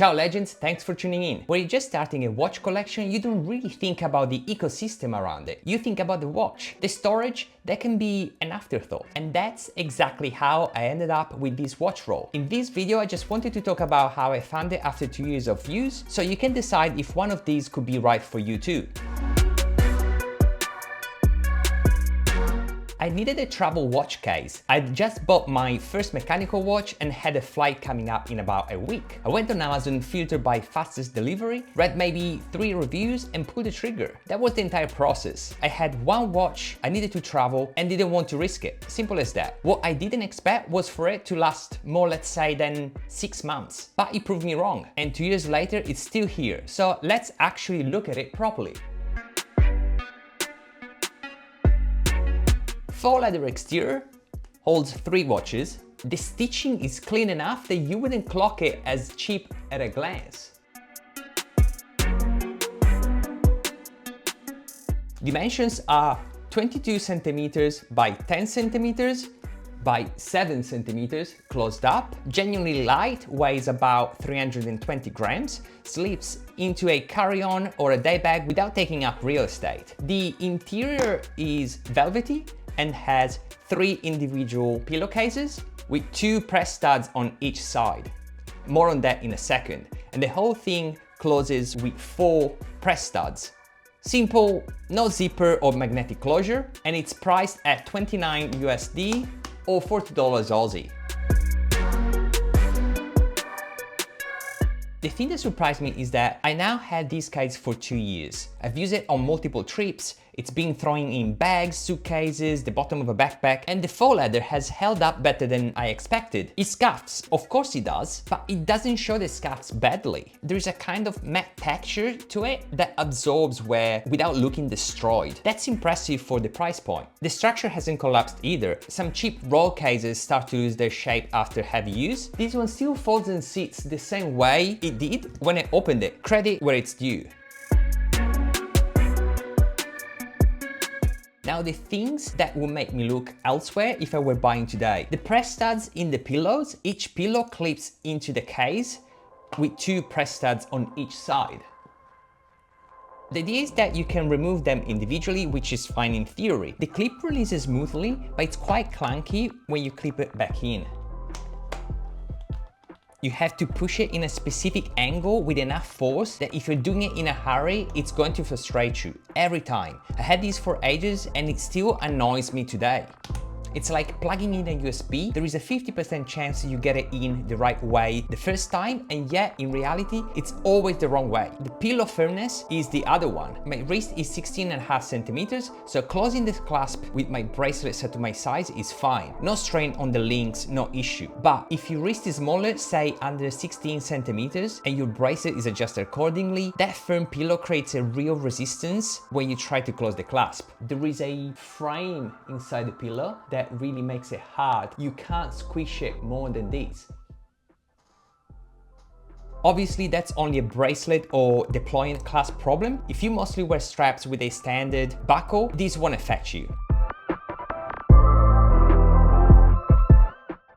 Ciao legends, thanks for tuning in. When you're just starting a watch collection, you don't really think about the ecosystem around it. You think about the watch. The storage, that can be an afterthought. And that's exactly how I ended up with this watch roll. In this video, I just wanted to talk about how I found it after 2 years of use, so you can decide if one of these could be right for you too. I needed a travel watch case. I'd just bought my first mechanical watch and had a flight coming up in about a week. I went on Amazon, filtered by fastest delivery, read maybe 3 reviews and pulled the trigger. That was the entire process. I had one watch, I needed to travel and didn't want to risk it. Simple as that. What I didn't expect was for it to last more, let's say, than 6 months. But it proved me wrong. And 2 years later, it's still here. So let's actually look at it properly. Faux leather exterior holds 3 watches. The stitching is clean enough that you wouldn't clock it as cheap at a glance. Dimensions are 22 centimeters by 10 centimeters by 7 centimeters closed up. Genuinely light, weighs about 320 grams, slips into a carry-on or a day bag without taking up real estate. The interior is velvety and has 3 individual pillowcases with 2 press studs on each side. More on that in a second. And the whole thing closes with 4 press studs. Simple, no zipper or magnetic closure, and it's priced at 29 USD or $40 Aussie. The thing that surprised me is that I now had this case for 2 years. I've used it on multiple trips. It's been thrown in bags, suitcases, the bottom of a backpack, and the faux leather has held up better than I expected. It scuffs, of course it does, but it doesn't show the scuffs badly. There is a kind of matte texture to it that absorbs wear without looking destroyed. That's impressive for the price point. The structure hasn't collapsed either. Some cheap roll cases start to lose their shape after heavy use. This one still folds and sits the same way it did when I opened it. Credit where it's due. Now the things that will make me look elsewhere if I were buying today. The press studs in the pillows, each pillow clips into the case with 2 press studs on each side. The idea is that you can remove them individually, which is fine in theory. The clip releases smoothly, but it's quite clunky when you clip it back in. You have to push it in a specific angle with enough force that if you're doing it in a hurry, it's going to frustrate you every time. I had these for ages and it still annoys me today. It's like plugging in a USB. There is a 50% chance you get it in the right way the first time, and yet in reality, it's always the wrong way. The pillow firmness is the other one. My wrist is 16.5 centimeters, so closing the clasp with my bracelet set to my size is fine. No strain on the links, no issue. But if your wrist is smaller, say under 16 centimeters, and your bracelet is adjusted accordingly, that firm pillow creates a real resistance when you try to close the clasp. There is a frame inside the pillow that really makes it hard. You can't squish it more than this. Obviously, that's only a bracelet or deployant clasp problem. If you mostly wear straps with a standard buckle, this won't affect you.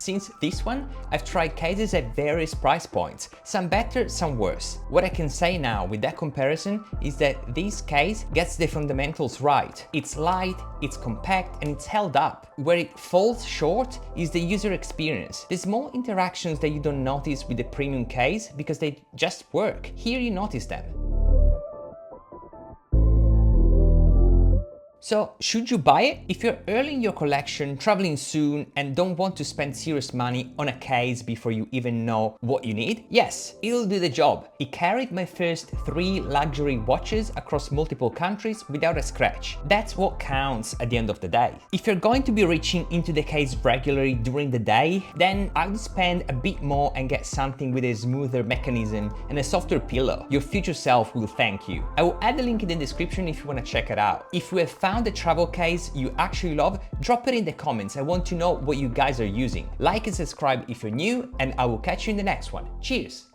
Since this one, I've tried cases at various price points, some better, some worse. What I can say now with that comparison is that this case gets the fundamentals right. It's light, it's compact, and it's held up. Where it falls short is the user experience. The small interactions that you don't notice with the premium case because they just work. Here you notice them. So should you buy it? If you're early in your collection, traveling soon, and don't want to spend serious money on a case before you even know what you need, yes, it'll do the job. It carried my first 3 luxury watches across multiple countries without a scratch. That's what counts at the end of the day. If you're going to be reaching into the case regularly during the day, then I would spend a bit more and get something with a smoother mechanism and a softer pillow. Your future self will thank you. I will add a link in the description if you want to check it out. If you have found the travel case you actually love, drop it in the comments. I want to know what you guys are using. Like and subscribe if you're new, and I will catch you in the next one. Cheers!